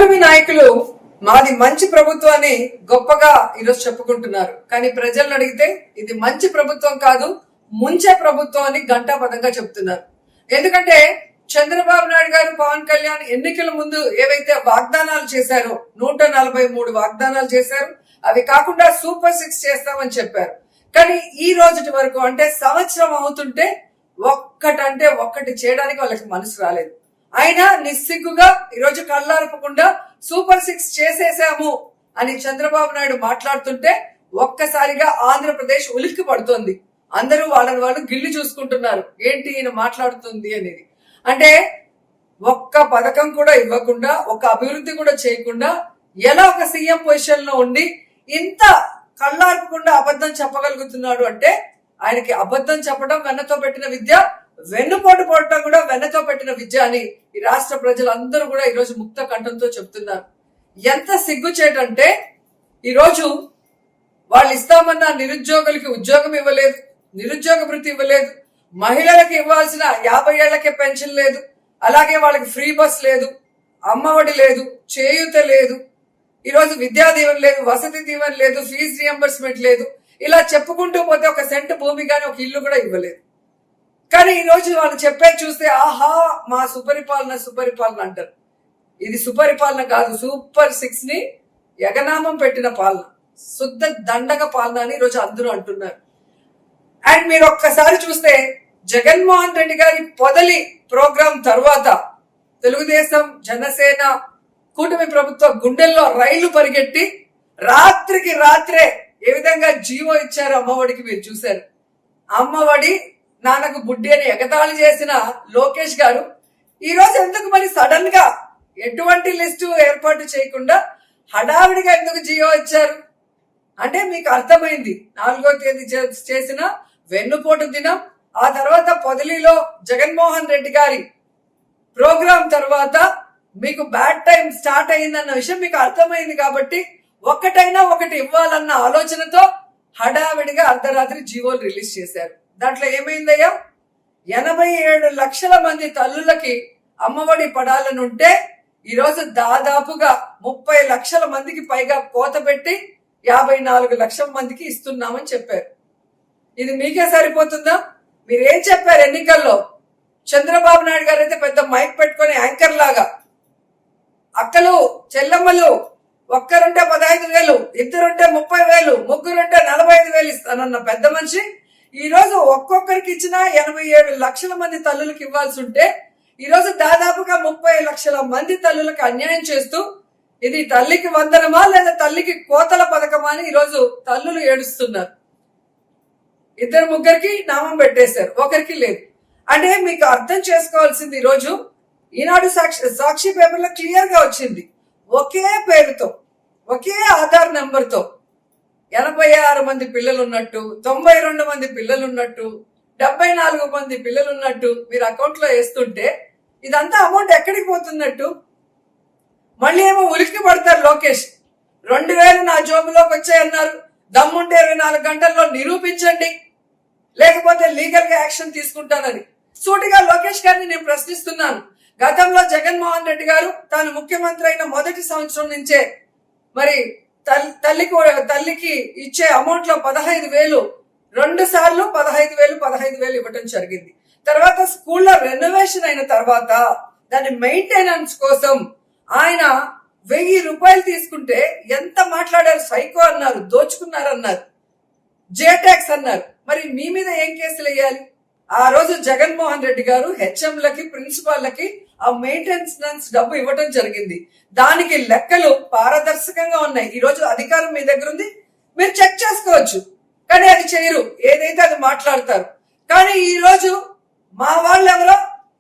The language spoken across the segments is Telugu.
కూటమి నాయకులు మాది మంచి ప్రభుత్వాన్ని గొప్పగా ఈరోజు చెప్పుకుంటున్నారు. కానీ ప్రజలను అడిగితే ఇది మంచి ప్రభుత్వం కాదు, ముంచే ప్రభుత్వం అని ఘంటాపథంగా చెప్తున్నారు. ఎందుకంటే చంద్రబాబు నాయుడు గారు, పవన్ కళ్యాణ్ ఎన్నికల ముందు ఏవైతే వాగ్దానాలు చేశారో 143 వాగ్దానాలు చేశారు. అవి కాకుండా సూపర్ 6 చేస్తామని చెప్పారు. కానీ ఈ రోజుటి వరకు అంటే సంవత్సరం అవుతుంటే ఒక్కటి చేయడానికి వాళ్ళకి మనసు రాలేదు. అయినా నిస్సిగ్గుగా ఈరోజు కళ్ళార్పకుండా సూపర్ 6 చేసేసాము అని చంద్రబాబు నాయుడు మాట్లాడుతుంటే ఒక్కసారిగా ఆంధ్రప్రదేశ్ ఉలిక్కి పడుతోంది. అందరూ వాళ్ళని వాళ్ళు గిల్లి చూసుకుంటున్నారు, ఏంటి ఈయన మాట్లాడుతుంది అనేది. అంటే ఒక్క పథకం కూడా ఇవ్వకుండా, ఒక అభివృద్ధి కూడా చేయకుండా ఎలా ఒక సీఎం పొజిషన్ లో ఉండి ఇంత కళ్ళార్పకుండా అబద్ధం చెప్పగలుగుతున్నాడు అంటే ఆయనకి అబద్ధం చెప్పడం వెన్నతో పెట్టిన విద్య, వెన్నుపోటు పోవటం కూడా వెన్నతో పెట్టిన విద్య అని ఈ రాష్ట్ర ప్రజలందరూ కూడా ఈరోజు ముక్త కంఠంతో చెప్తున్నారు. ఎంత సిగ్గుచేటంటే ఈరోజు వాళ్ళు ఇస్తామన్న నిరుద్యోగులకి ఉద్యోగం ఇవ్వలేదు, నిరుద్యోగ భృతి ఇవ్వలేదు, మహిళలకు ఇవ్వాల్సిన 50 ఏళ్లకే పెన్షన్ లేదు, అలాగే వాళ్ళకి ఫ్రీ బస్ లేదు, అమ్మఒడి లేదు, చేయూత లేదు, ఈరోజు విద్యా దీవెన లేదు, వసతి దీవెన లేదు, ఫీజు రియంబర్స్మెంట్ లేదు. ఇలా చెప్పుకుంటూ పోతే ఒక సెంటు భూమి కానీ ఒక ఇల్లు కూడా ఇవ్వలేదు. కానీ ఈ రోజు వాళ్ళు చెప్పేది చూస్తే ఆహా మా సుపరిపాలన అంటారు. ఇది సుపరిపాలన కాదు, సూపర్ 6 ని ఎగనామం పెట్టిన పాలన, శుద్ధ దండగ పాలన అని ఈరోజు అందరూ అంటున్నారు. అండ్ మీరు ఒక్కసారి చూస్తే జగన్మోహన్ రెడ్డి గారి పొదలి ప్రోగ్రాం తర్వాత తెలుగుదేశం, జనసేన, కూటమి ప్రభుత్వ గుండెల్లో రైళ్లు పరిగెట్టి రాత్రికి రాత్రే ఏ విధంగా జీవో ఇచ్చారు అమ్మఒడికి మీరు చూశారు. అమ్మఒడి నాన్నకు బుడ్డి అని ఎగతాళి చేసిన లోకేష్ గారు ఈ రోజు ఎందుకు మరి సడన్ గా ఎటువంటి లిస్టు ఏర్పాటు చేయకుండా హడావిడిగా ఎందుకు జీవో ఇచ్చారు అంటే మీకు అర్థమైంది. 4వ తేదీ చేసిన వెన్నుపోటు దినం, ఆ తర్వాత పొదిలిలో జగన్మోహన్ రెడ్డి గారి ప్రోగ్రాం తర్వాత మీకు బ్యాడ్ టైం స్టార్ట్ అయిందన్న విషయం మీకు అర్థమైంది. కాబట్టి ఒకటి ఇవ్వాలన్న ఆలోచనతో హడావిడిగా అర్ధరాత్రి జీవోలు రిలీజ్ చేశారు. దాంట్లో ఏమైందయ్యా, 87 లక్షల మంది తల్లులకి అమ్మఒడి పడాలనుంటే ఈరోజు దాదాపుగా 30 లక్షల మందికి పైగా కోత పెట్టి 54 లక్షల మందికి ఇస్తున్నామని చెప్పారు. ఇది మీకే సరిపోతుందా? మీరేం చెప్పారు ఎన్నికల్లో? చంద్రబాబు నాయుడు గారు అయితే పెద్ద మైక్ పెట్టుకుని యాంకర్ లాగా అక్కలు చెల్లమ్మలు ఒక్కరుంటే 15,000, ఇద్దరుంటే 30,000, ముగ్గురుంటే 45,000 ఇస్తానన్న పెద్ద మనిషి ఈ రోజు ఒక్కొక్కరికి ఇచ్చిన 87 లక్షల మంది తల్లులకు ఇవ్వాల్సి ఉంటే ఈ రోజు దాదాపుగా 30 లక్షల మంది తల్లులకు అన్యాయం చేస్తూ ఇది తల్లికి వందనమా లేదా తల్లికి కోతల పథకమా అని ఈరోజు తల్లులు ఏడుస్తున్నారు. ఇద్దరు ముగ్గురికి నామం పెట్టేశారు, ఒకరికి లేదు. అంటే మీకు అర్థం చేసుకోవాల్సింది, ఈరోజు ఈనాడు సాక్షి పేపర్లో క్లియర్ గా వచ్చింది, ఒకే పేరుతో ఒకే ఆధార్ నెంబర్ తో 86 మంది పిల్లలు ఉన్నట్టు, 92 మంది పిల్లలు ఉన్నట్టు, 74 మంది పిల్లలు ఉన్నట్టు మీరు అకౌంట్ లో వేస్తుంటే ఇదంతా అమౌంట్ ఎక్కడికి పోతున్నట్టు? మళ్ళీ ఏమో ఉలిక్కి పడతారు లోకేష్. 2,000 నా జోబులోకి వచ్చాయన్నారు. దమ్ముంటే 24 గంటల్లో నిరూపించండి, లేకపోతే లీగల్ గా యాక్షన్ తీసుకుంటానని సూటిగా లోకేష్ గారిని నేను ప్రశ్నిస్తున్నాను. గతంలో జగన్మోహన్ రెడ్డి గారు తాను ముఖ్యమంత్రి అయిన మొదటి సంవత్సరం నుంచే మరి తల్లికి ఇచ్చే అమౌంట్ లో 15,000 2 సార్లు 15,000 ఇవ్వటం జరిగింది. తర్వాత స్కూల్లో రెనోవేషన్ అయిన తర్వాత దాని మెయింటెనెన్స్ కోసం ఆయన 1,000 రూపాయలు తీసుకుంటే ఎంత మాట్లాడారు? సైకో అన్నారు, దోచుకున్నారన్నారు, జేటాక్స్ అన్నారు. మరి మీ మీద ఏం కేసులు వేయాలి? ఆ రోజు జగన్మోహన్ రెడ్డి గారు హెచ్ఎంలకి, ప్రిన్సిపాల్లకి ఆ మెయింటెనెన్స్ డబ్బు ఇవ్వటం జరిగింది. దానికి లెక్కలు పారదర్శకంగా ఉన్నాయి. ఈ రోజు అధికారం మీ దగ్గర ఉంది, మీరు చెక్ చేసుకోవచ్చు. కానీ అది చేయరు, ఏదైతే అది మాట్లాడతారు. కానీ ఈ రోజు మా వాళ్ళు ఎవరో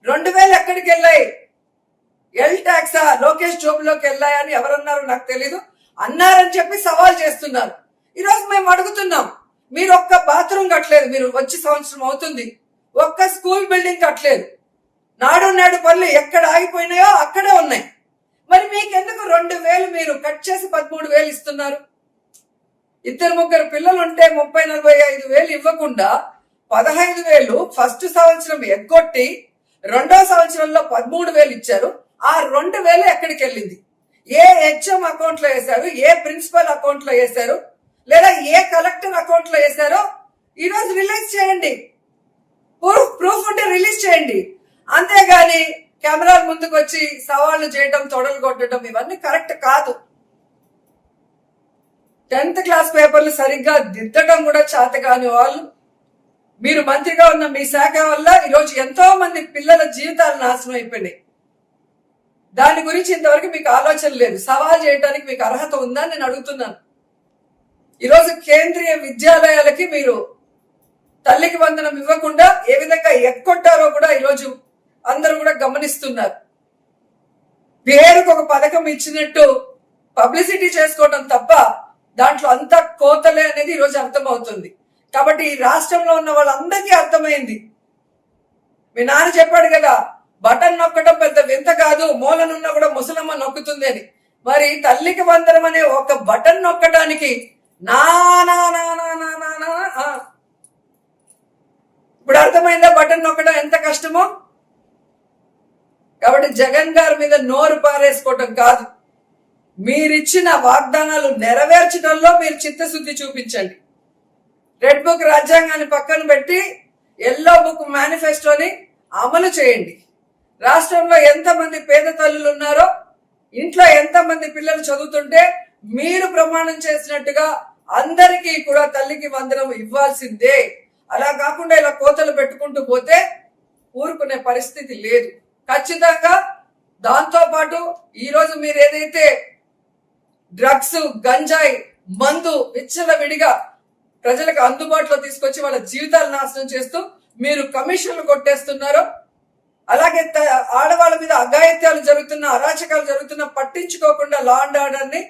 2,000 ఎక్కడికి వెళ్ళాయి, ఎల్ ట్యాక్సా లోకేష్ జోబులోకి వెళ్ళాయని ఎవరన్నారు నాకు తెలీదు, అన్నారని చెప్పి సవాల్ చేస్తున్నారు. ఈ రోజు మేము అడుగుతున్నాం, మీరు ఒక్క బాత్రూమ్ కట్టలేదు, మీరు వచ్చి సంవత్సరం అవుతుంది, ఒక్క స్కూల్ బిల్డింగ్ కట్టలేదు, నాడు నేడు పనులు ఎక్కడ ఆగిపోయినాయో అక్కడే ఉన్నాయి. మరి మీకెందుకు 2,000 మీరు కట్ చేసి 13,000 ఇస్తున్నారు? ఇద్దరు ముగ్గురు పిల్లలు ఉంటే 30,000-45,000 ఇవ్వకుండా 15,000 ఫస్ట్ సంవత్సరం ఎగ్గొట్టి 2వ సంవత్సరంలో 13,000 ఇచ్చారు. ఆ 2,000 ఎక్కడికి వెళ్ళింది? ఏ హెచ్ఎం అకౌంట్ లో వేశారు, ఏ ప్రిన్సిపల్ అకౌంట్ లో వేశారు, లేదా ఏ కలెక్టర్ అకౌంట్ లో వేశారో ఈరోజు రిలీజ్ చేయండి. ప్రూఫ్ ఉంటే రిలీజ్ చేయండి. అంతేగాని కెమెరాల ముందుకు వచ్చి సవాళ్లు చేయడం, తొడలు కొట్టడం ఇవన్నీ కరెక్ట్ కాదు. 10th క్లాస్ పేపర్లు సరిగ్గా దిద్దడం కూడా చేత కాని వాళ్ళు, మీరు మంత్రిగా ఉన్న మీ శాఖ వల్ల ఈరోజు ఎంతో మంది పిల్లల జీవితాలు నాశనం అయిపోయినాయి. దాని గురించి ఇంతవరకు మీకు ఆలోచన లేదు. సవాల్ చేయడానికి మీకు అర్హత ఉందా నేను అడుగుతున్నాను. ఈరోజు కేంద్రీయ విద్యాలయాలకి మీరు తల్లికి వందనం ఇవ్వకుండా ఏ విధంగా ఎక్కొట్టారో కూడా ఈరోజు అందరూ కూడా గమనిస్తున్నారు. పేరుకు ఒక పథకం ఇచ్చినట్టు పబ్లిసిటీ చేసుకోవడం తప్ప దాంట్లో అంతా కోతలే అనేది ఈరోజు అర్థమవుతుంది. కాబట్టి ఈ రాష్ట్రంలో ఉన్న వాళ్ళందరికీ అర్థమైంది. మీ నాన్న చెప్పాడు కదా, బటన్ నొక్కడం పెద్ద వింత కాదు, మూలనున్నా కూడా ముసలమ్మ నొక్కుతుంది అని. మరి తల్లికి వందనం అనే ఒక బటన్ నొక్కడానికి ఇప్పుడు అర్థమైందా బటన్ నొక్కడం ఎంత కష్టమో? కాబట్టి జగన్ గారి మీద నోరు పారేసుకోవటం కాదు, మీరిచ్చిన వాగ్దానాలు నెరవేర్చడంలో మీరు చిత్తశుద్ధి చూపించండి. రెడ్ బుక్ రాజ్యాంగాన్ని పక్కన పెట్టి ఎల్లో బుక్ మేనిఫెస్టోని అమలు చేయండి. రాష్ట్రంలో ఎంతమంది పేద తల్లులు ఉన్నారో, ఇంట్లో ఎంతమంది పిల్లలు చదువుతుంటే మీరు ప్రమాణం చేసినట్టుగా అందరికీ కూడా తల్లికి వందనం ఇవ్వాల్సిందే. అలా కాకుండా ఇలా కోతలు పెట్టుకుంటూ పోతే ఊరుకునే పరిస్థితి లేదు. ఖచ్చితంగా దాంతో పాటు ఈరోజు మీరు ఏదైతే డ్రగ్స్, గంజాయి, మందు విచ్చలవిడిగా ప్రజలకు అందుబాటులో తీసుకొచ్చి వాళ్ళ జీవితాలు నాశనం చేస్తూ మీరు కమిషన్లు కొట్టేస్తున్నారో, అలాగే ఆడవాళ్ళ మీద అఘాయిత్యాలు జరుగుతున్న, అరాచకాలు జరుగుతున్న పట్టించుకోకుండా లా అండ్ ఆర్డర్ ని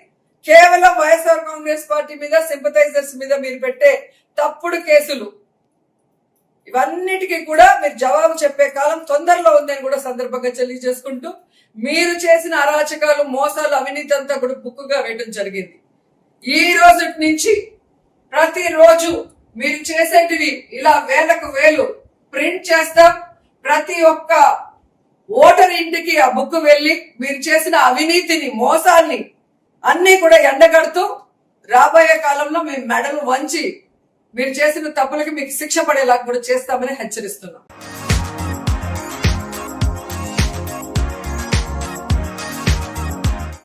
కేవలం వైఎస్ఆర్ కాంగ్రెస్ పార్టీ మీద, సింపథైజర్స్ మీద మీరు పెట్టే తప్పుడు కేసులు, ఇవన్నిటికీ కూడా మీరు జవాబు చెప్పే కాలం తొందరలో ఉందని కూడా సందర్భంగా తెలియజేసుకుంటూ, మీరు చేసిన అరాచకాలు, మోసాలు, అవినీతి అంతా కూడా బుక్కుగా వేయడం జరిగింది. ఈ రోజు నుంచి ప్రతిరోజు మీరు చేసేటివి ఇలా వేలకు వేలు ప్రింట్ చేస్తాం. ప్రతి ఒక్క ఓటర్ ఇంటికి ఆ బుక్ వెళ్లి మీరు చేసిన అవినీతిని, మోసాల్ని అన్ని కూడా ఎండగడుతూ రాబోయే కాలంలో మేము మెడలు వంచి మీరు చేసిన తప్పులకి మీకు శిక్ష పడేలా కూడా చేస్తామని హెచ్చరిస్తున్నాం.